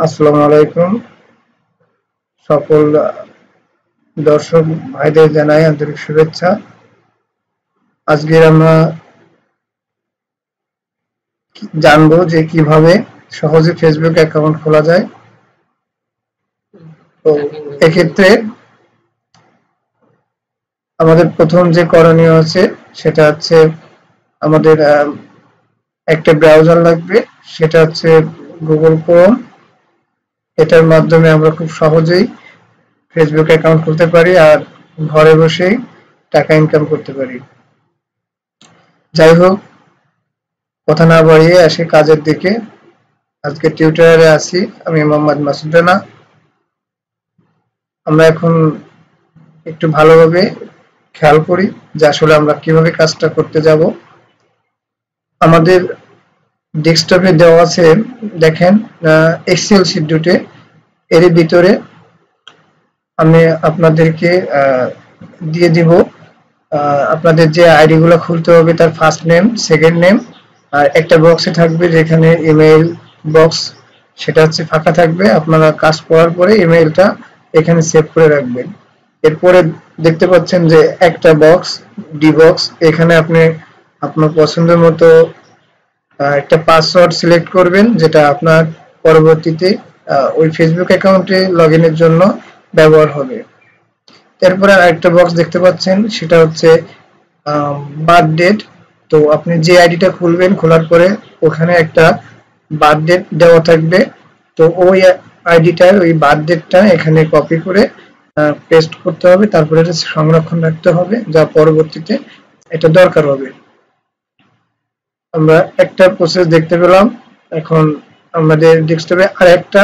আসসালামু আলাইকুম। সকল দর্শক ভাইদের জানাই আন্তরিক শুভেচ্ছা। আজকে আমরা জানবো যে কিভাবে সহজে ফেসবুক অ্যাকাউন্ট খোলা যায়। তো এক্ষেত্রে আমাদের প্রথম যে করণীয় আছে সেটা হচ্ছে আমাদের একটা ব্রাউজার লাগবে, সেটা হচ্ছে গুগল ক্রোম। এটার মাধ্যমে আমরা খুব সহজেই ফেসবুক অ্যাকাউন্ট খুলতে পারি আর ঘরে বসেই টাকা ইনকাম করতে পারি। যাই হোক, কথা না বাড়িয়ে আসি কাজের দিকে। আজকে টিউটোরিয়ালে আছি আমি মোহাম্মদ মাসুদ রানা। আমরা এখন একটু ভালোভাবে খেয়াল করি যে আসলে আমরা কিভাবে কাজটা করতে যাব। আমাদের ডেস্কটপে দেওয়া আছে, দেখেন, এক্সেল শিট এর ভিতরে আমি আপনাদেরকে দিয়ে দিব আপনাদের যে আইডি গুলো খুলতে হবে তার ফার্স্ট নেম, সেকেন্ড নেম, আর একটা বক্সে থাকবে যেখানে ইমেইল বক্স, সেটা হচ্ছে ফাঁকা থাকবে। আপনারা কাজ করার পরে ইমেইলটা এখানে সেভ করে রাখবেন। এরপরে দেখতে পাচ্ছেন যে একটা বক্স, ডি বক্স, এখানে আপনি আপনার পছন্দের মতো একটা পাসওয়ার্ড সিলেক্ট করবেন যেটা আপনার পরবর্তীতে ওই ফেসবুক অ্যাকাউন্টে লগইনের জন্য ব্যবহার হবে। এরপরে আরেকটা বক্স দেখতে পাচ্ছেন, সেটা হচ্ছে বার্থ ডেট। তো আপনি যে আইডিটা খুলবেন, খোলার পরে ওখানে একটা বার্থ ডেট দেওয়া থাকবে। তো ওই আইডিটার ওই বার্থ ডেটটা এখানে কপি করে পেস্ট করতে হবে, তারপরে এটা সংরক্ষণ রাখতে হবে, যা পরবর্তীতে এটা দরকার হবে। আমরা একটা প্রসেস দেখতে পেলাম। এখন আমাদের ডেস্কটপে আরেকটা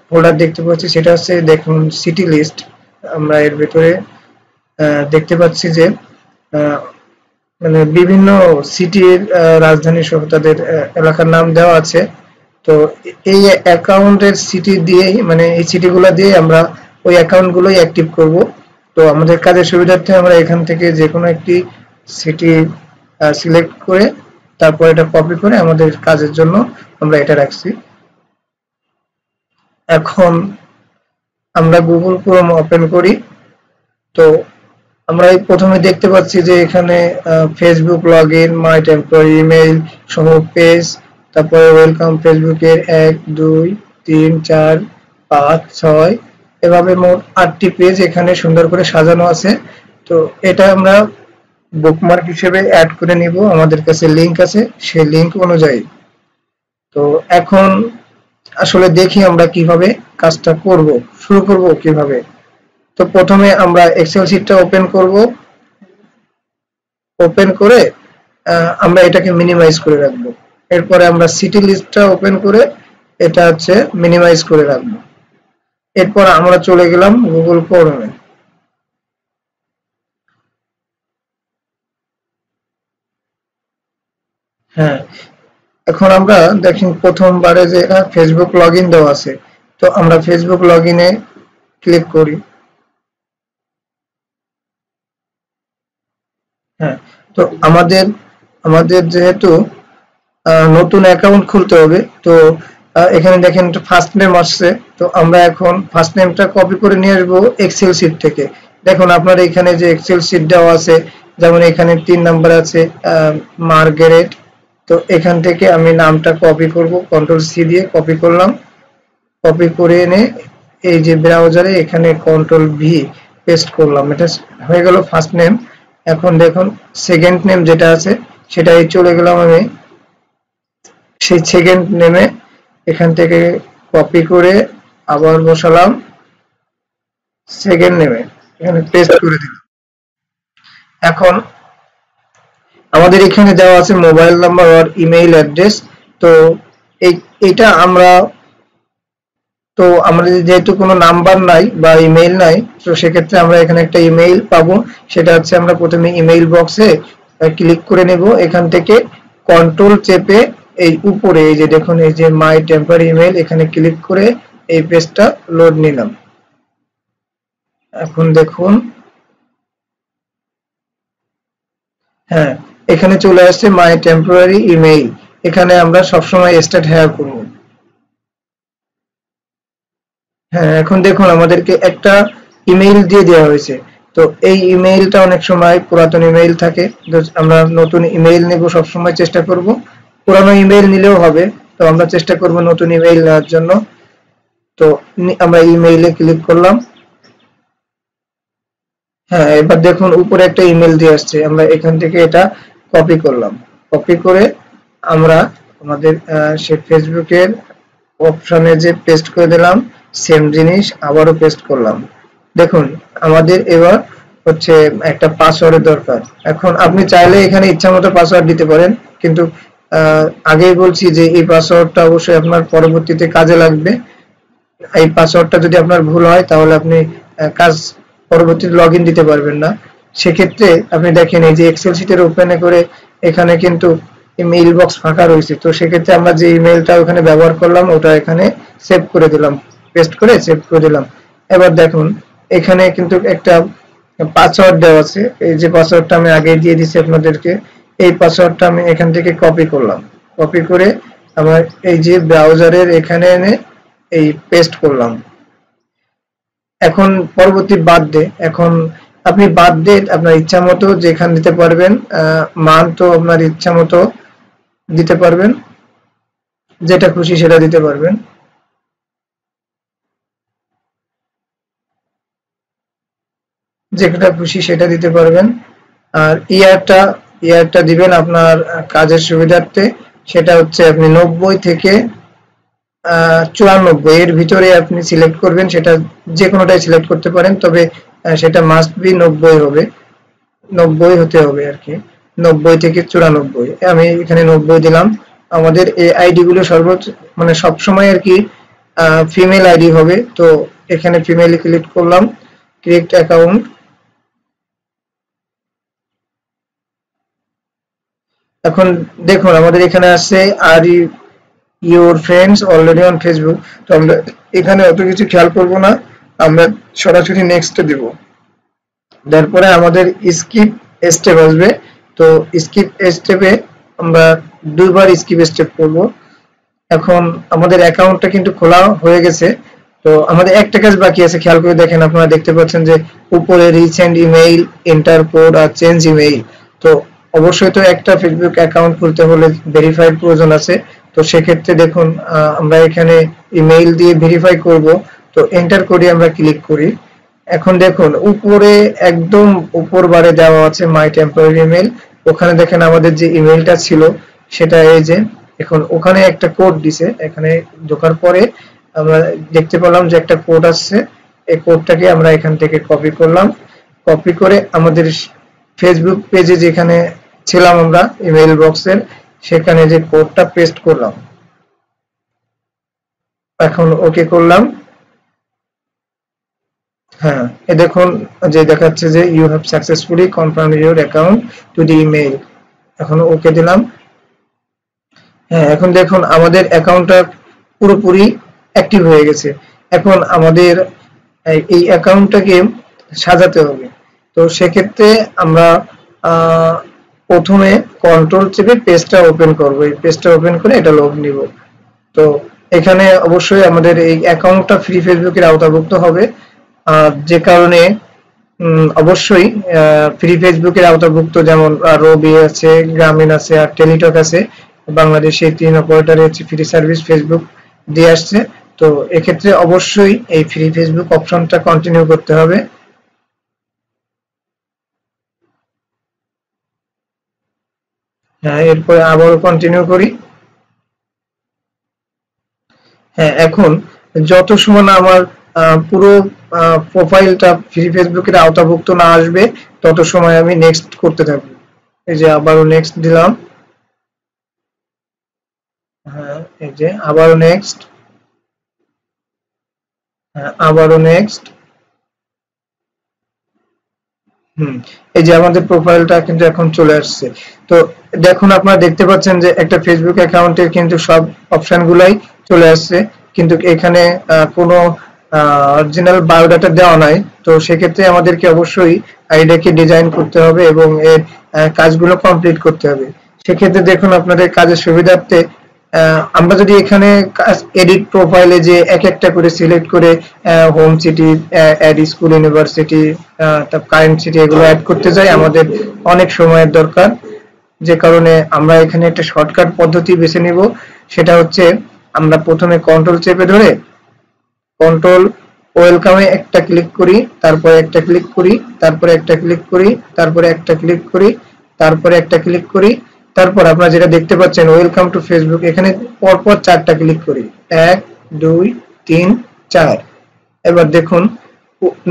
ফোল্ডার দেখতে পাচ্ছি, সেটা হচ্ছে দেখুন সিটি লিস্ট। আমরা এর ভিতরে দেখতে পাচ্ছি যে মানে বিভিন্ন সিটির রাজধানী সহ তাদের এলাকার নাম দেওয়া আছে। তো এই অ্যাকাউন্টের সিটি দিয়েই, মানে এই সিটিগুলো দিয়ে আমরা ওই অ্যাকাউন্টগুলোই অ্যাক্টিভ করব। তো আমাদের কাজের সুবিধার্থে আমরা এখান থেকে যে কোনো একটি সিটি সিলেক্ট করে তারপর এটা কপি করে আমাদের কাজের জন্য আমরা এটা রাখছি। এখন আমরা গুগল ক্রোম ওপেন করি। তো আমরা এই প্রথমে দেখতে পাচ্ছি যে এখানে ফেসবুক লগইন, মাই টেম্পোরারি ইমেইল সহ পেজ, তারপরে ওয়েলকাম ফেসবুকের 1 2 3 4 5 6 এভাবে মোট 8টি পেজ এখানে সুন্দর করে সাজানো আছে। তো এটা আমরা বুকমার্ক হিসেবে অ্যাড করে নিব। আমাদের কাছে লিংক আছে, সেই লিংক অনুযায়ী। তো এখন আসলে দেখি আমরা কিভাবে কাজটা করব, শুরু করব কিভাবে। তো প্রথমে আমরা এক্সেল শিটটা ওপেন করব। ওপেন করে আমরা এটাকে মিনিমাইজ করে রাখবো। এরপরে আমরা সিটি লিস্টটা ওপেন করে এটা হচ্ছে মিনিমাইজ করে রাখবো। এরপর আমরা চলে গেলাম গুগল ক্রোমে। হ্যাঁ, এখন আমরা দেখেন প্রথমবারে যে ফেসবুক লগইন দেওয়া আছে, তো আমরা ফেসবুক লগইনে ক্লিক করি। হ্যাঁ, তো আমাদের আমাদের যেহেতু নতুন অ্যাকাউন্ট খুলতে হবে, তো এখানে দেখেন ফার্স্ট নেম আসছে। তো আমরা এখন ফার্স্ট নেমটা কপি করে নিয়ে আসবো এক্সেল শিট থেকে। দেখুন আপনার এখানে যে এক্সেল শিট দেওয়া আছে, যেমন এখানে 3 নাম্বার আছে মার্গারেট। তো এখান থেকে আমি নামটা কপি করব, কন্ট্রোল সি দিয়ে কপি করলাম। কপি করে এনে এই যে ব্রাউজারে এখানে কন্ট্রোল ভি পেস্ট করলাম। এটা হয়ে গেল ফার্স্ট নেম। এখন দেখুন সেকেন্ড নেম যেটা আছে সেটাই চলে গেলাম আমি সেই সেকেন্ড নেমে, এখান থেকে কপি করে আবার বসালাম সেকেন্ড নেমে, এখানে পেস্ট করে দিলাম। এখন আমাদের এখানে দেওয়া আছে মোবাইল নাম্বার আর ইমেইল অ্যাড্রেস। তো এইটা আমরা, তো আমাদের যেহেতু কোনো নাম্বার নাই বা ইমেইল নাই, তো সেক্ষেত্রে আমরা এখানে একটা ইমেইল পাবো। সেটা হচ্ছে আমরা প্রথমে ইমেইল বক্সে ক্লিক করে নেব। এখান থেকে কন্ট্রোল চেপে এই উপরে এই যে দেখুন এই যে মাই টেম্পোরারি ইমেইল, এখানে ক্লিক করে এই পেজটা লোড নিলাম। এখন দেখুন, হ্যাঁ, এখানে চলে আসছে মাই টেম্পোরারি ইমেইল। এখানে আমরা সবসময় স্টার্ট হেয়ার করব। হ্যাঁ, এখন দেখুন আমাদেরকে একটা ইমেইল দিয়ে দেওয়া হয়েছে। তো এই ইমেইলটা অনেক সময় পুরাতন ইমেইল থাকে, তো আমরা নতুন ইমেইল নেব, সবসময় চেষ্টা করব। পুরানো ইমেইল নিলেও হবে, তো আমরা চেষ্টা করব নতুন ইমেইল নেওয়ার জন্য। তো আমরা ইমেইলে ক্লিক করলাম। হ্যাঁ, এবার দেখুন উপরে একটা ইমেল দিয়ে আসছে, আমরা এখান থেকে এটা কপি করলাম। কপি করে আমরা আমাদের সে ফেসবুকের অপশনে যে পেস্ট করে দিলাম, সেম জিনিস আবারও পেস্ট করলাম। দেখুন আমাদের এবার হচ্ছে একটা পাসওয়ার্ডের দরকার। এখন আপনি চাইলে এখানে ইচ্ছামতো পাসওয়ার্ড দিতে পারেন, কিন্তু আগেই বলছি যে এই পাসওয়ার্ডটা অবশ্যই আপনার পরবর্তীতে কাজে লাগবে। এই পাসওয়ার্ডটা যদি আপনার ভুল হয় তাহলে আপনি কাজ পরবর্তীতে লগইন দিতে পারবেন না। সেক্ষেত্রে আপনি দেখেন এই যে এক্সেল শিটের ওপেনে করে এখানে কিন্তু মেইল বক্স ফাঁকা রয়েছে, তো সেক্ষেত্রে আমরা যে ইমেলটা ওখানে ব্যবহার করলাম ওটা এখানে সেভ করে দিলাম, পেস্ট করে সেভ করে দিলাম। এবার দেখুন এখানে কিন্তু একটা পাসওয়ার্ড দেওয়া আছে, এই যে পাসওয়ার্ডটা আমি আগে দিয়ে দিয়েছি আপনাদেরকে, এই পাসওয়ার্ডটা আমি এখান থেকে কপি করলাম। কপি করে আমার এই যে ব্রাউজারের এখানে এনে এই পেস্ট করলাম। এখন পরবর্তী বার্থডে, এখন আপনি বার্থডে আপনার ইচ্ছা মতো যেখানে দিতে পারবেন, মান্থ তো আপনার ইচ্ছা মতো দিতে পারবেন, যেটা খুশি সেটা দিতে পারবেন। যেটা খুশি সেটা দিতে পারবেন। আর ইয়ারটা দিবেন আপনার কাজের সুবিধার্থে। সেটা হচ্ছে আপনি 90 থেকে 94 এর ভিতরে আপনি সিলেক্ট করবেন, সেটা যে কোনোটাই সিলেক্ট করতে পারেন, তবে সেটা মাস্ট বি 90 হবে, 90 হতে হবে আর কি। 90 থেকে 94, আমি এখানে 90 দিলাম। আমাদের এই আইডি গুলো সর্বোচ্চ মানে সবসময় আর কি ফিমেল আইডি হবে, তো এখানে ফিমেলে ক্লিক করলাম, ক্রিয়েট অ্যাকাউন্ট। এখন দেখুন আমাদের এখানে আছে আর your friends already on Facebook, তো আমরা এখানে অত কিছু খেয়াল করব না, আমরা সরাসরি নেক্সটে দেব। তারপরে আমাদের স্কিপ স্টেপ আসবে, তো স্কিপ স্টেপে আমরা দুইবার স্কিপ স্টেপ করব। এখন আমাদের অ্যাকাউন্টটা কিন্তু খোলা হয়ে গেছে, তো আমাদের একটা কাজ বাকি আছে, খেয়াল করে দেখেন, আপনারা দেখতে পাচ্ছেন যে উপরে রিসেন্ট ইমেইল, এন্টার কোড আর চেঞ্জ ইমেইল। তো অবশ্যই তো একটা ফেসবুক অ্যাকাউন্ট খুলতে হলে ভেরিফাইড প্রয়োজন আছে, তো সেক্ষেত্রে দেখুন আমরা এখানে ইমেইল দিয়ে ভেরিফাই করব, তো এন্টার করে আমরা ক্লিক করি। এখন দেখুন উপরে একদম উপর বারে দেওয়া আছে মাই টেম্পোরারি ইমেল, ওখানে দেখেন আমাদের যে ইমেলটা ছিল সেটা এই যে, এখন ওখানে একটা কোড দিছে, এখানে ঢোকার পরে আমরা দেখতে পেলাম যে একটা কোড আসছে, এই কোডটাকে আমরা এখান থেকে কপি করলাম। কপি করে আমাদের ফেসবুক পেজে যেখানে ছিলাম আমরা ইমেল বক্সের, সেখানে যে কোডটা পেস্ট করলাম। এখন ওকে করলাম। হ্যাঁ, এ দেখুন যে দেখাচ্ছে যে you have successfully confirm your account to the email, এখন ওকে দিলাম। হ্যাঁ, এখন দেখুন আমাদের অ্যাকাউন্টটা পুরোপুরি অ্যাক্টিভ হয়ে গেছে। এখন আমাদের এই অ্যাকাউন্টটাকে সাজাতে হবে, তো সেক্ষেত্রে আমরা প্রথমে কন্ট্রোল চেপে পেজটা ওপেন করব, এই পেজটা ওপেন করে এটা লগ নিব। তো এখানে অবশ্যই আমাদের এই অ্যাকাউন্টটা ফ্রি ফেসবুকের আওতাভুক্ত হবে, যে কারণে অবশ্যই ফ্রি ফেসবুকের আওতাভুক্ত, যেমন রবি আছে, গ্রামীণ আছে আর টেলিটক আছে, বাংলাদেশে 3 অপারেটরে হচ্ছে ফ্রি সার্ভিস ফেসবুক দিয়ে আসছে। তো এক্ষেত্রে অবশ্যই এই ফ্রি ফেসবুক অপশনটা কন্টিনিউ করতে হবে। হ্যাঁ, এরপরে আবারও কন্টিনিউ করি। হ্যাঁ, এখন যত সময় না আমার পুরো প্রোফাইলটা ফ্রি ফেসবুকের আওতাভুক্ত না আসবে তত সময় আমি নেক্সট করতে থাকবো। এই যে আবারও নেক্সট দিলাম। হ্যাঁ, এই যে আবারও নেক্সট। হ্যাঁ, আবারও নেক্সট। এই যে আমাদের প্রোফাইলটা কিন্তু এখন চলে আসছে। তো দেখুন আপনারা দেখতে পাচ্ছেন যে একটা ফেসবুক অ্যাকাউন্টের কিন্তু সব অপশন গুলাই চলে আসছে, কিন্তু এখানে কোনো অরিজিনাল বায়োডাটা দেওয়া নাই। তো সেক্ষেত্রে আমাদেরকে অবশ্যই আইডিয়াকে ডিজাইন করতে হবে এবং এর কাজগুলো কমপ্লিট করতে হবে। সেক্ষেত্রে দেখুন আপনাদের কাজের সুবিধার্থে আমরা যদি এখানে এডিট প্রোফাইলে যে এক একটা করে সিলেক্ট করে home city, add school, university, তারপর কারেন্ট সিটি এগুলো অ্যাড করতে যাই, আমাদের অনেক সময়ের দরকার। যে কারণে আমরা এখানে একটা শর্টকাট পদ্ধতি বেছে নিব। সেটা হচ্ছে আমরা প্রথমে কন্ট্রোল চেপে ধরে কন্ট্রোল ওয়েলকামে একটা ক্লিক করি, তারপরে একটা ক্লিক করি, তারপরে একটা ক্লিক করি, তারপরে একটা ক্লিক করি, তারপরে একটা ক্লিক করি, তারপর আপনারা যেটা দেখতে পাচ্ছেন ওয়েলকাম টু ফেসবুক, এখানে পরপর 4টা ক্লিক করি, 1 2 3 4। এবার দেখুন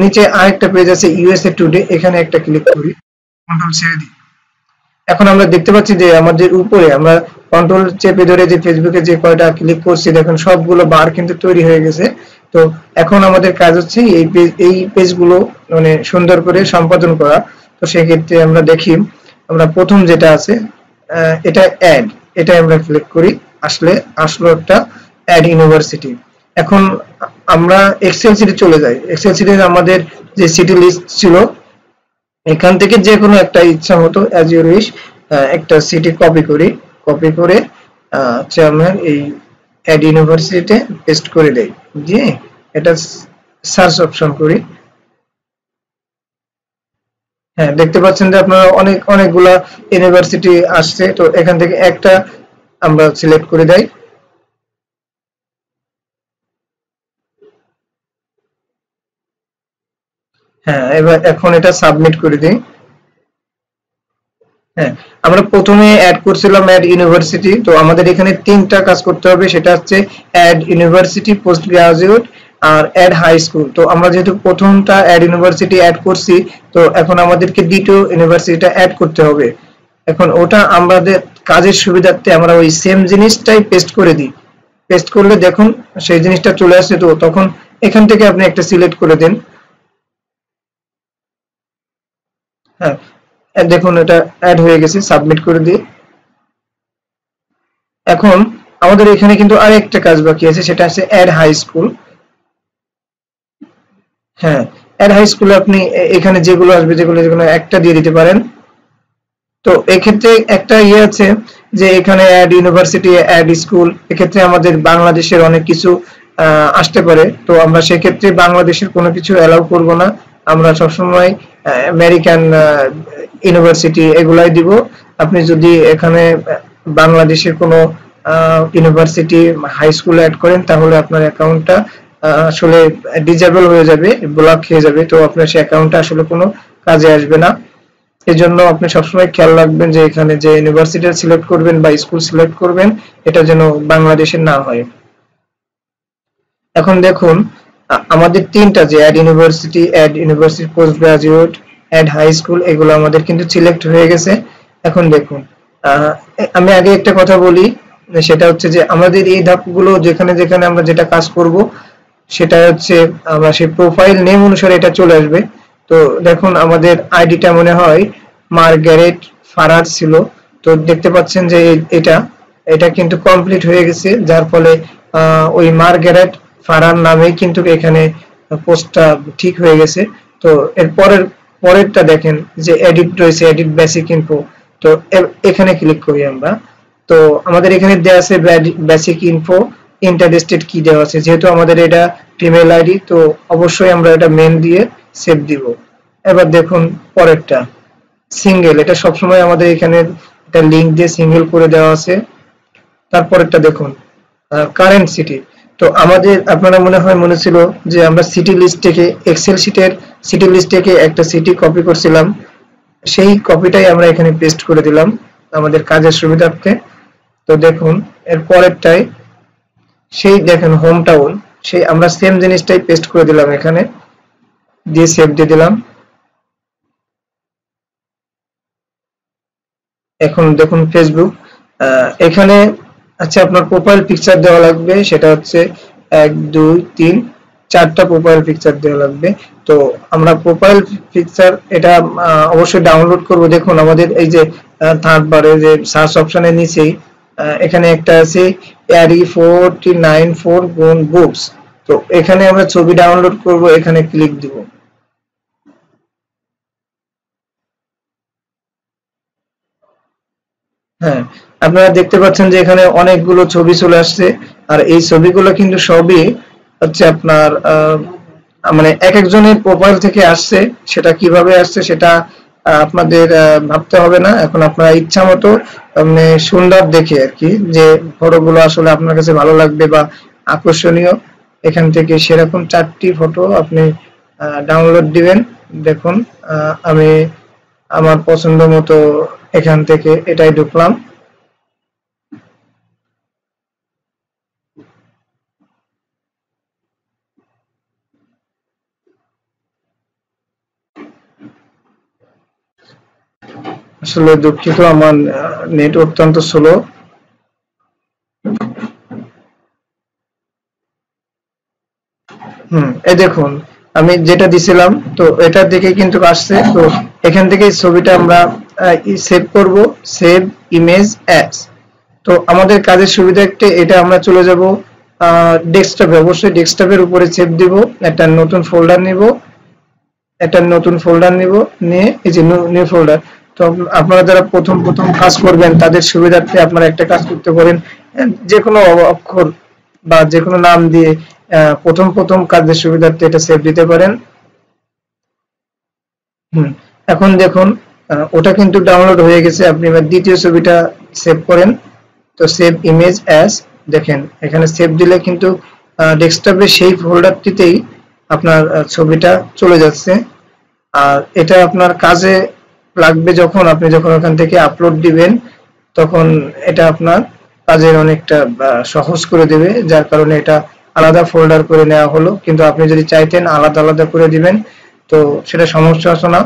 নিচে আরেকটা পেজ আছে ইউএসএ টুডে, এখানে একটা ক্লিক করি, কন্ট্রোল ছেড়ে দিই। এখন আমরা দেখতে পাচ্ছি যে আমাদের উপরে আমরা কন্ট্রোল চেপে ধরে যে ফেসবুকে যে কয়টা ক্লিক করছি দেখুন সবগুলো বার কিন্তু তৈরি হয়ে গেছে। তো এখন আমাদের কাজ হচ্ছে এই পেজগুলো মানে সুন্দর করে সম্পাদন করা। তো সেক্ষেত্রে আমরা দেখি, আমরা প্রথম যেটা আছে এটা অ্যাড, এটা আমরা ক্লিক করি, আসলো একটা অ্যাড ইউনিভার্সিটি। এখন আমরা এক্সেল সিটে চলে যাই। এক্সেল সিটে আমাদের যে সিটি লিস্ট ছিল এখান থেকে যে কোনো একটা ইচ্ছা মতো অ্যাজ ইউর উইশ একটা সিটি কপি করি, কপি করে আমরা এই অ্যাড ইউনিভার্সিটিতে পেস্ট করে দেই, দিয়ে এটা সার্চ অপশন করি। হ্যাঁ, দেখতে পাচ্ছেন যে আপনারা অনেকগুলা ইউনিভার্সিটি আসছে। তো এখান থেকে একটা আমরা সিলেক্ট করে দেই। হ্যাঁ, এখন এটা সাবমিট করে দিই। হ্যাঁ, আমরা প্রথমে অ্যাড করছিলাম অ্যাড ইউনিভার্সিটি। তো আমাদের এখানে 3টা কাজ করতে হবে, সেটা হচ্ছে অ্যাড ইউনিভার্সিটি পোস্ট গ্রাজুয়েট আর অ্যাড হাই স্কুল। তো আমরা যেহেতু প্রথমটা অ্যাড ইউনিভার্সিটি অ্যাড করছি, তো এখন আমাদেরকে দ্বিতীয় ইউনিভার্সিটিটা অ্যাড করতে হবে। এখন ওটা আমাদের কাজের সুবিধার্থে আমরা ওই সেম জিনিসটাই পেস্ট করে দিই। পেস্ট করলে দেখুন সেই জিনিসটা চলে আসছে। তো তখন এখান থেকে আপনি একটা সিলেক্ট করে দেন। হ্যাঁ, দেখুন এটা অ্যাড হয়ে গেছে, সাবমিট করে দিই। এখন আমাদের এখানে কিন্তু আরেকটা কাজ বাকি আছে, সেটা আছে অ্যাড হাই স্কুল। হ্যাঁ, অ্যাড হাই স্কুলে আপনি এখানে যেগুলো আসবে যেগুলো একটা দিয়ে দিতে পারেন। তো এক্ষেত্রে একটা ইয়ে আছে যে এখানে অ্যাড ইউনিভার্সিটি, অ্যাড স্কুল, এক্ষেত্রে আমাদের বাংলাদেশের অনেক কিছু আসতে পারে। তো আমরা সেক্ষেত্রে বাংলাদেশের কোনো কিছু অ্যালাউ করব না, আমরা সবসময় আমেরিকান ইউনিভার্সিটি এগুলাই দিব। আপনি যদি এখানে বাংলাদেশের কোনো ইউনিভার্সিটি হাই স্কুল অ্যাড করেন তাহলে আপনার অ্যাকাউন্টটা আসলে ডিজেবল হয়ে যাবে, ব্লক হয়ে যাবে। তো আপনার সেই অ্যাকাউন্টটা আসলে কোনো কাজে আসবে না। এজন্য আপনি সবসময় খেয়াল রাখবেন যে এখানে যে ইউনিভার্সিটি সিলেক্ট করবেন বা স্কুল সিলেক্ট করবেন এটা যেন বাংলাদেশের না হয়। এখন দেখুন আমাদের 3টা যে add university post graduate, add high school এগুলো আমাদের কিন্তু সিলেক্ট হয়ে গেছে। এখন দেখুন আমি আগে একটা কথা বলি, সেটা হচ্ছে যে আমাদের এই ধাপগুলো যেখানে যেখানে আমরা যেটা কাজ করব সেটা হচ্ছে আমরা সেই প্রোফাইল নেম অনুসারে এটা চলে আসবে। তো দেখুন আমাদের আইডিটা মনে হয় মার্গারেট ফারার ছিল। তো দেখতে পাচ্ছেন যে এটা এটা কিন্তু কমপ্লিট হয়ে গেছে, যার ফলে ওই মার্গারেট ফারার নামেই কিন্তু এখানে পোস্টটা ঠিক হয়ে গেছে। তো এর পরেরটা দেখেন যে এডিট রয়েছে, এডিট বেসিক ইনফো। তো এখানে ক্লিক করি আমরা। তো আমাদের এখানে দেওয়া আছে বেসিক ইনফো, ইন্টারেস্টেড কি দেওয়া আছে, যেহেতু আমাদের এটা ইমেল আইডি তো অবশ্যই আমরা এটা মেন দিয়ে সেভ দিব। এবার দেখুন পরেরটা সিঙ্গেল, এটা সবসময় আমাদের এখানে একটা লিংক দিয়ে সিঙ্গেল করে দেওয়া আছে। তারপরেরটা দেখুন কারেন্ট সিটি। তো আমাদের আপনারা মনে ছিল যে আমরা সিটি লিস্ট থেকে এক্সেল শিটের সিটি লিস্ট থেকে একটা সিটি কপি করছিলাম, সেই কপিটাই আমরা এখানে পেস্ট করে দিলাম আমাদের কাজের সুবিধার্থে। তো দেখুন এর পরেরটাই সেই দেখেন হোম টাউন, সেই আমরা সেম জিনিসটাই পেস্ট করে দিলাম এখানে, দিয়ে সেভ দিয়ে দিলাম। এখন দেখুন ফেসবুক, এখানে আচ্ছা আপনার প্রোফাইল পিকচার দেওয়া লাগবে, সেটা হচ্ছে 1 2 3 4টা প্রোফাইল পিকচার দেওয়া লাগবে। তো আমরা প্রোফাইল পিকচার এটা অবশ্যই ডাউনলোড করব। দেখুন আমাদের এই যে থার্ড বারে যে সার্চ অপশনের নিচেই এখানে একটা আছে অ্যারি 494 গুণ বুকস। তো এখানে আমরা ছবি ডাউনলোড করব, এখানে ক্লিক দিব। হ্যাঁ, আপনারা দেখতে পাচ্ছেন যে এখানে অনেকগুলো ছবি চলে আসছে, আর এই ছবিগুলো কিন্তু সবই হচ্ছে আপনার মানে এক একজনের প্রোফাইল থেকে আসছে। সেটা কিভাবে আসছে সেটা আপনাদের ভাবতে হবে না। এখন আপনারা ইচ্ছা মতো মানে সুন্দর দেখে আর কি, যে ফটোগুলো আসলে আপনার কাছে ভালো লাগবে বা আকর্ষণীয়, এখান থেকে সেরকম 4টি ফটো আপনি ডাউনলোড দিবেন। দেখুন, আমি আমার পছন্দ মতো এখান থেকে এটাই ঢুকলাম। আসলে দুঃখিত, আমার নেট অত্যন্ত স্লো। এই দেখুন, আমি যেটা দিছিলাম তো এটা দেখে কিন্তু আসছে। তো এখান থেকে ছবিটা আমরা সেভ করব, সেভ ইমেজ অ্যাজ। তো আমাদের কাজের সুবিধার্থে এটা আমরা চলে যাব ডেস্কটপে। অবশ্যই ডেস্কটপের উপরে সেভ দিব, একটা নতুন ফোল্ডার নিব, নিয়ে এই যে নিউ ফোল্ডার। তো আপনারা যারা প্রথম প্রথম কাজ করবেন তাদের সুবিধার্থে আপনারা একটা কাজ করতে পারেন, যে কোনো অক্ষর বা যে কোনো নাম দিয়ে প্রথম প্রথম কাজের সুবিধার্থে এটা সেভ দিতে পারেন। এখন দেখুন, ওটা কিন্তু ডাউনলোড হয়ে গেছে। আপনি এবার দ্বিতীয় ছবিটা সেভ করেন। তো সেভ ইমেজ অ্যাজ, দেখেন এখানে সেভ দিলে কিন্তু ডেস্কটপে সেই ফোল্ডারটিতেই আপনার ছবিটা চলে যাচ্ছে। আর এটা আপনার কাজে লাগবে যখন আপনি যখন ওখান থেকে আপলোড দিবেন, তখন এটা আপনার কাজের অনেকটা সহজ করে দেবে। যার কারণে এটা আলাদা ফোল্ডার করে নেওয়া হলো, কিন্তু আপনি যদি চাইতেন আলাদা আলাদা করে দিবেন তো সেটা সমস্যা আসে না।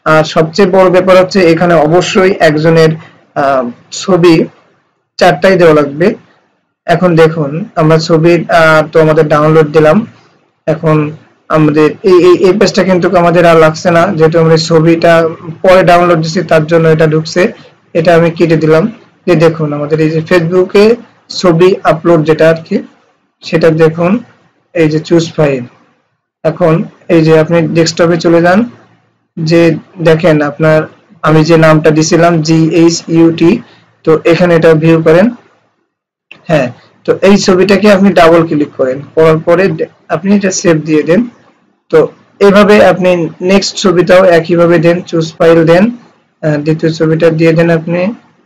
আর সবচেয়ে বড় ব্যাপার হচ্ছে এখানে অবশ্যই একজনের ছবি 4টাই দেওয়া লাগবে। এখন দেখুন, আমরা ছবি তো আমাদের ডাউনলোড দিলাম। এখন আমাদের এই পেজটা কিন্তু আমাদের আর লাগছে না, যেহেতু আমরা ছবিটা পরে ডাউনলোড দিচ্ছি তার জন্য এটা ঢুকছে। এটা আমি কেটে দিলাম। যে দেখুন, আমাদের এই যে ফেসবুকে ছবি আপলোড যেটা আর কি, সেটা দেখুন, এই যে চুজ ফাইল। এখন এই যে আপনি ডেস্কটপে চলে যান, যে দেখেন আপনার আমি যে নামটা দিছিলাম GHUT, তো এখানে এটা ভিউ করেন। হ্যাঁ, তো এই ছবিটাকে আপনি ডাবল ক্লিক করেন, করার পরে আপনি এটা সেভ দিয়ে দেন। তো এইভাবে আপনি নেক্সট ছবিটাও একইভাবে দেন, চুজ ফাইল দেন, দ্বিতীয় ছবিটা দিয়ে দেন আপনি,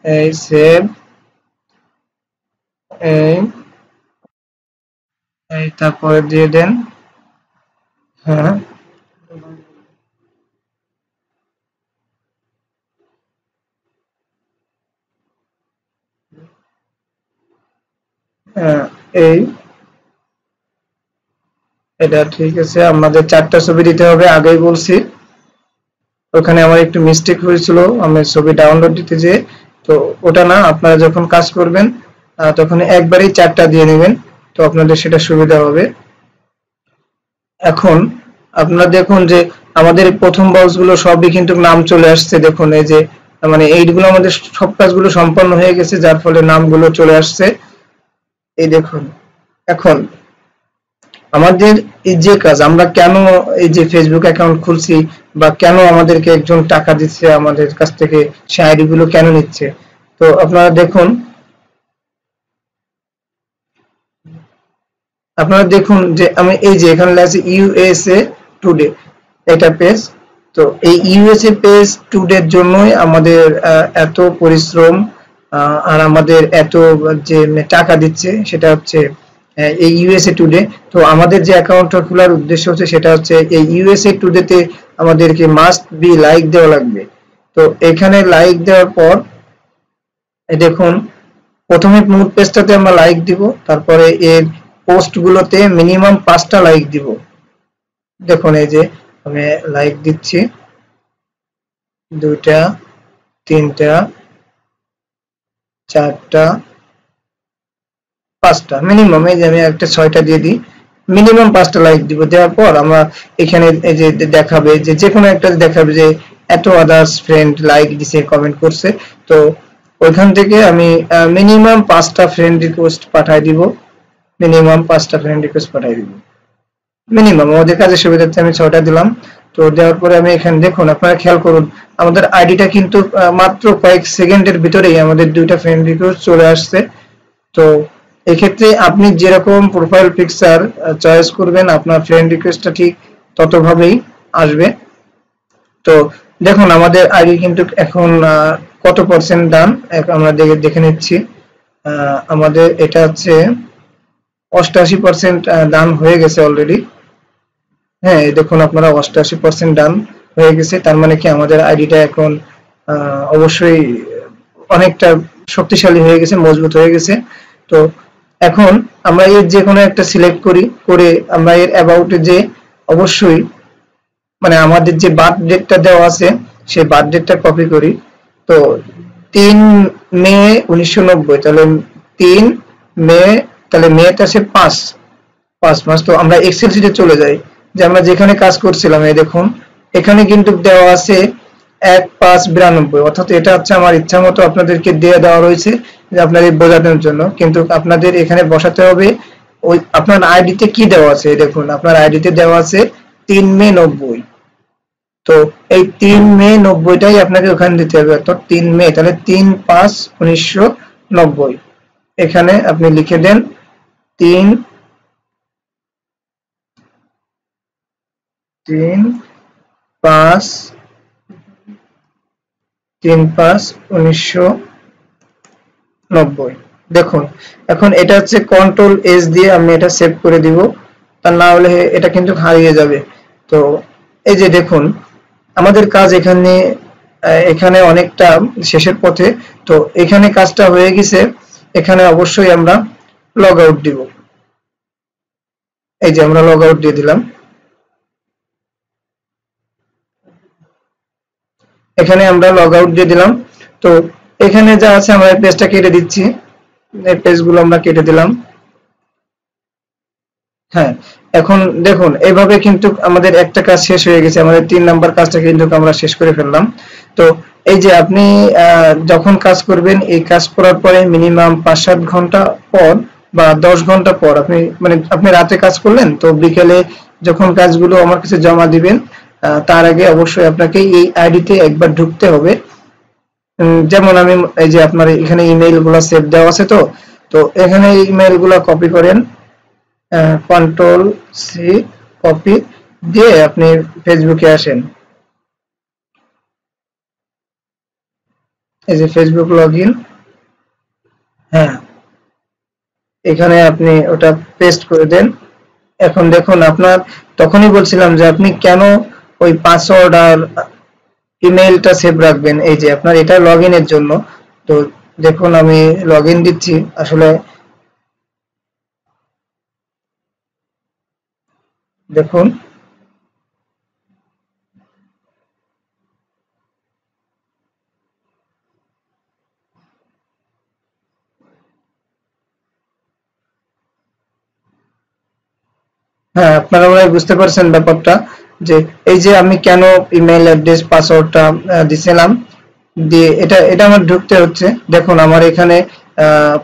এই সেভ, এই তারপরে দিয়ে দেন। হ্যাঁ, এই এটা ঠিক আছে। আমাদের 4টা ছবি দিতে হবে, আগেই বলছি। ওখানে আমার একটু মিস্টেক হয়েছিল, আমি ছবি ডাউনলোড দিতে যেয়ে। তো ওটা না, আপনারা যখন কাজ করবেন তখন একবারেই 4টা দিয়ে নেবেন, তো আপনাদের সেটা সুবিধা হবে। এখন আপনারা দেখুন যে আমাদের প্রথম বক্সগুলো সবই কিন্তু নাম চলে আসছে। দেখুন এই যে মানে এইগুলো আমাদের সব কাজগুলো সম্পন্ন হয়ে গেছে, যার ফলে নামগুলো চলে আসছে। এই দেখুন, এখন আমাদের এই যে কাজ, আমরা কেন এই যে ফেসবুক অ্যাকাউন্ট খুলছি বা কেন আমাদেরকে একজন টাকা দিচ্ছে আমাদের কাছ থেকে, সে আইডি গুলো কেন নিচ্ছে, তো আপনারা দেখুন, যে আমি এই যে এখানে লেখা ইউএসএ টুডে, এটা পেজ। তো এই ইউএসএ পেজ টুডের জন্যই আমাদের এত পরিশ্রম, আর আমাদের এত যে টাকা দিচ্ছে সেটা হচ্ছে এই ইউএসএ টুডে। তো আমাদের যে অ্যাকাউন্টটা খোলার উদ্দেশ্য হচ্ছে সেটা হচ্ছে এই ইউএসএ টুডেতে আমাদেরকে মাস্ট বি লাইক দেওয়া লাগবে। তো এখানে লাইক দেওয়ার পর দেখুন, প্রথমে মোট পেজটাতে আমরা লাইক দিব, তারপরে এর পোস্ট গুলোতে মিনিমাম 5টা লাইক দিব। দেখুন এই যে আমি লাইক দিচ্ছি, 2টা, 3টা, 4টা, 5টা, মিনিমাম এই যে আমি একটা 6টা দিয়ে দিই। মিনিমাম 5টা লাইক দিব। দেওয়ার পর আমরা এখানে এই যে দেখাবে যে কোনো একটা দেখাবে যে এত আদার্স ফ্রেন্ড লাইক দিছে, কমেন্ট করছে। তো ওইখান থেকে আমি মিনিমাম 5টা ফ্রেন্ড রিকোয়েস্ট পাঠাই দিব। মিনিমাম 5টা ফ্রেন্ড রিকোয়েস্ট পাঠাই দিব। মিনিমাম আমাদের কাজের সুবিধার্থে আমি 6টা দিলাম। তো দেওয়ার পরে আমি এখানে দেখুন, আপনারা খেয়াল করুন আমাদের আইডিটা কিন্তু মাত্র কয়েক সেকেন্ডের ভিতরেই আমাদের দুইটা ফ্রেন্ড রিকোয়েস্ট চলে আসছে। তো এক্ষেত্রে আপনি যেরকম প্রোফাইল পিকচার চয়েস করবেন আপনার ফ্রেন্ড রিকোয়েস্টটা ঠিক ততভাবেই আসবে। তো দেখুন আমাদের আইডি কিন্তু এখন কত পার্সেন্ট ডান আমরা দেখে নিচ্ছি। আমাদের এটা হচ্ছে 88% ডান হয়ে গেছে অলরেডি। হ্যাঁ দেখুন আপনারা 88% ডান হয়ে গেছে, তার মানে কি আমাদের আইডিটা এখন অবশ্যই অনেকটা শক্তিশালী হয়ে গেছে, মজবুত হয়ে গেছে। তো এখন আমরা এর যে কোনো একটা সিলেক্ট করি, করে আমরা এর অ্যাবাউটে যে অবশ্যই মানে আমাদের যে বার্থ ডেটটা দেওয়া আছে সেই বার্থ ডেটটা কপি করি। তো 3 মে 1990, তাহলে 3 মে, তাহলে মেটা আসে 5 মাস। তো আমরা এক্সেল শিটে চলে যাই, যে আমরা যেখানে কাজ করছিলাম এই দেখুন এখানে কিন্তু দেওয়া আছে 1/5/92, অর্থাৎ এটা হচ্ছে আমার ইচ্ছা মতো আপনাদেরকে দিয়ে দেওয়া রয়েছে যে আপনাদের বোঝানোর জন্য, কিন্তু আপনাদের এখানে বসাতে হবে ওই আপনার আইডিতে কি দেওয়া আছে। দেখুন আপনার আইডিতে দেওয়া আছে 3 মে 90, তো এই 3 মে 90টাই আপনাকে ওখানে দিতে হবে, অর্থাৎ 3 মে, তাহলে 3/5/1990 এখানে আপনি লিখে দেন 3/5/1990। দেখুন এখন এটা হচ্ছে কন্ট্রোল এস দিয়ে আমি এটা সেভ করে দিব, তা না হলে এটা কিন্তু হারিয়ে যাবে। তো এই যে দেখুন আমাদের কাজ এখানে অনেকটা শেষের পথে। তো এখানে কাজটা হয়ে গেছে, এখানে অবশ্যই আমরা লগ আউট দিব। এই যে আমরা লগ আউট দিয়ে দিলাম, এখানে আমরা লগ আউট দিয়ে দিলাম। তো এখানে যা আছে আমরা পেজটা কেটে দিচ্ছি, এই পেজগুলো আমরা কেটে দিলাম। হ্যাঁ এখন দেখুন এইভাবে কিন্তু আমাদের একটা কাজ শেষ হয়ে গেছে, আমাদের 3 নাম্বার কাজটা কিন্তু আমরা শেষ করে ফেললাম। তো এই যে আপনি যখন কাজ করবেন, এই কাজ করার পরে মিনিমাম 5-7 ঘন্টা পর বা 10 ঘন্টা পর আপনি রাতে কাজ করলেন, তো বিকেলে যখন কাজগুলো আমার কাছে জমা দিবেন তার আগে অবশ্যই আপনাকে এই আইডিতে একবার ঢুকতে হবে। যেমন আমি এই যে আপনার এখানে ইমেইল গুলো সেভ দেওয়া আছে, তো এখানে ইমেইল গুলো কপি করেন, কন্ট্রোল সি কপি দিয়ে আপনি ফেসবুকে আসেন। এই যে ফেসবুক লগইন, হ্যাঁ এখানে আপনি ওটা পেস্ট করে দেন। এখন দেখুন আপনার তখনই বলছিলাম যে আপনি কেন ওই পাসওয়ার্ড আর ইমেইলটা সেভ রাখবেন, এই যে আপনার এটা লগইনের জন্য। তো দেখুন আমি লগইন দিচ্ছি, আসলে দেখুন হ্যাঁ আপনারা মনে হয় বুঝতে পারছেন ব্যাপারটা, যে এই যে আমি কেন ইমেল অ্যাড্রেস পাসওয়ার্ডটা দিছিলাম, দিয়ে এটা আমার ঢুকতে হচ্ছে। দেখুন আমার এখানে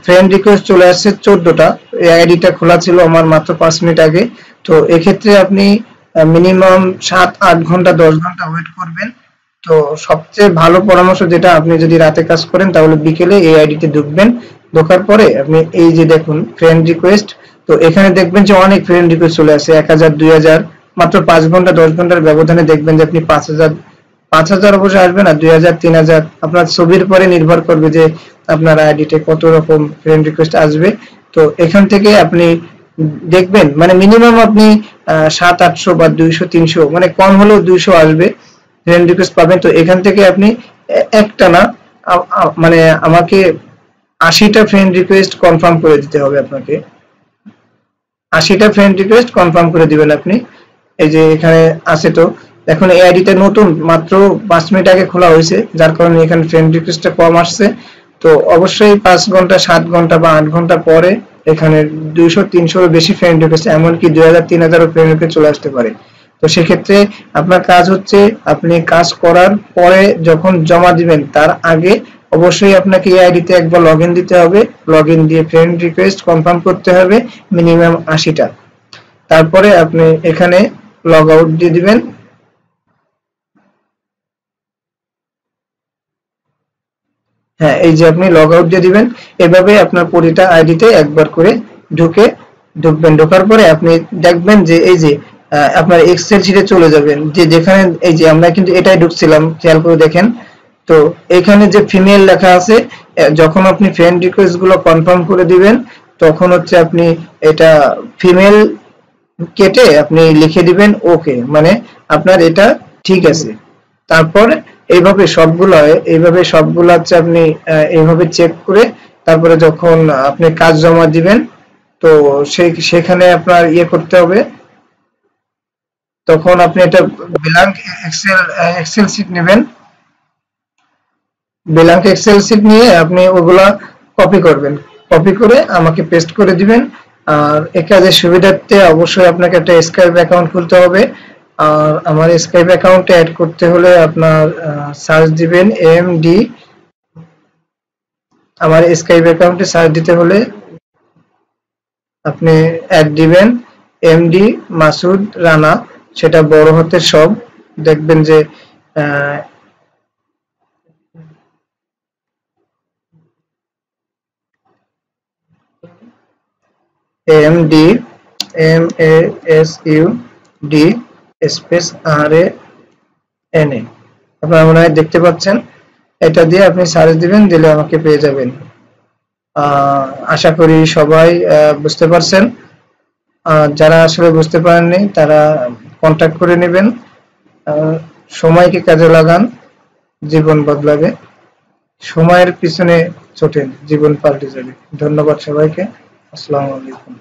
ফ্রেন্ড রিকোয়েস্ট চলে আসছে 14টা, এই আইডিটা খোলা ছিল আমার মাত্র 5 মিনিট আগে। তো এক্ষেত্রে আপনি মিনিমাম 7-8 ঘন্টা 10 ঘন্টা ওয়েট করবেন। তো সবচেয়ে ভালো পরামর্শ যেটা, আপনি যদি রাতে কাজ করেন তাহলে বিকেলে এই আইডিতে ঢুকবেন, ঢোকার পরে আপনি এই যে দেখুন ফ্রেন্ড রিকোয়েস্ট, তো এখানে দেখবেন যে অনেক ফ্রেন্ড রিকোয়েস্ট চলে আসে 1000 2000, মাত্র 5 ঘন্টা 10 ঘন্টার ব্যবধানে দেখবেন যে আপনি 5000 অবশ্যই আসবে না, 2000 3000 আপনার ছবির পরে নির্ভর করবে যে আপনার আইডিতে কত রকম ফ্রেন্ড রিকোয়েস্ট আসবে। তো এখান থেকে আপনি দেখবেন মানে মিনিমাম আপনি 700-800 বা 200-300, মানে কম হলেও 200 আসবে ফ্রেন্ড রিকোয়েস্ট পাবেন। তো এখান থেকে আপনি একটা না মানে আমাকে 80টা ফ্রেন্ড রিকোয়েস্ট কনফার্ম করে দিতে হবে, আপনাকে 80টা ফ্রেন্ড রিকোয়েস্ট কনফার্ম করে দিবেন আপনি। এই যে এখানে আছে, তো এখন এই আইডিটা নতুন মাত্র 5 মিনিট আগে খোলা হয়েছে, যার কারণে এখানে ফ্রেন্ড রিকোয়েস্টটা কম আসছে। তো অবশ্যই 5 ঘন্টা 7 ঘন্টা বা 8 ঘন্টা পরে এখানে 200-300 বেশি ফ্রেন্ড রিকোয়েস্ট, এমনকি 2000-3000 ফ্রেন্ড রিকোয়েস্ট চলে আসতে পারে। তো সেক্ষেত্রে আপনার কাজ হচ্ছে আপনি কাজ করার পরে যখন জমা দিবেন তার আগে অবশ্যই আপনাকে এই আইডিতে একবার লগইন দিতে হবে, লগইন দিয়ে ফ্রেন্ড রিকোয়েস্ট কনফার্ম করতে হবে মিনিমাম 80টা। তারপরে আপনি এখানে লগ আউট দিয়ে দিবেন। হ্যাঁ, এই যে আপনি লগ আউট দিয়ে দিবেন। এভাবে আপনার প্রতিটা আইডিতে একবার করে ঢুকবেন। ঢোকার পরে আপনি দেখবেন যে এই যে আপনার এক্সেল শিটে চলে যাবেন, যে যেখানে এই যে আমরা কিন্তু এটাই ঢুকছিলাম, খেয়াল করে দেখেন। তো এখানে যে ফিমেল লেখা আছে, যখন আপনি ফ্রেন্ড রিকোয়েস্ট গুলো কনফার্ম করে দিবেন, তখন হচ্ছে আপনি এটা ফিমেল কেটে আপনি লিখে দিবেন ওকে, মানে আপনার এটা ঠিক আছে। তারপর এইভাবে সবগুলো হচ্ছে আপনি এইভাবে চেক করে তারপরে যখন আপনি কাজ জমা দিবেন, তো সেখানে আপনার ইয়ে করতে হবে। তখন আপনি এটা ব্ল্যাঙ্ক এক্সেল শিট নেবেন। ব্ল্যাঙ্ক এক্সেল শিট নিয়ে আপনি ওগুলা কপি করবেন, কপি করে আমাকে পেস্ট করে দিবেন। আর এই কাজের সুবিধার্থে অবশ্যই আপনাকে একটা স্কাইপ অ্যাকাউন্ট খুলতে হবে। আর আমার স্কাইপ অ্যাকাউন্টে অ্যাড করতে হলে আপনার সার্চ দিবেন এমডি। আমার স্কাইপ অ্যাকাউন্টে সার্চ দিতে হলে আপনি অ্যাড দিবেন এমডি মাসুদ রানা, সেটা বড় হাতের সব। দেখবেন যে এমডি MASUD স্পেস RANA, আপনারা মনে হয় দেখতে পাচ্ছেন। এটা দিয়ে আপনি সার্চ দিবেন, দিলে আমাকে পেয়ে যাবেন। আশা করি সবাই বুঝতে পারছেন। যারা আসলে বুঝতে পারেননি তারা কন্টাক্ট করে নেবেন। সময়কে কাজে লাগান, জীবন বদলাবে। সময়ের পিছনে ছোটেন, জীবন পাল্টে যাবে। ধন্যবাদ সবাইকে। আসসালামু আলাইকুম।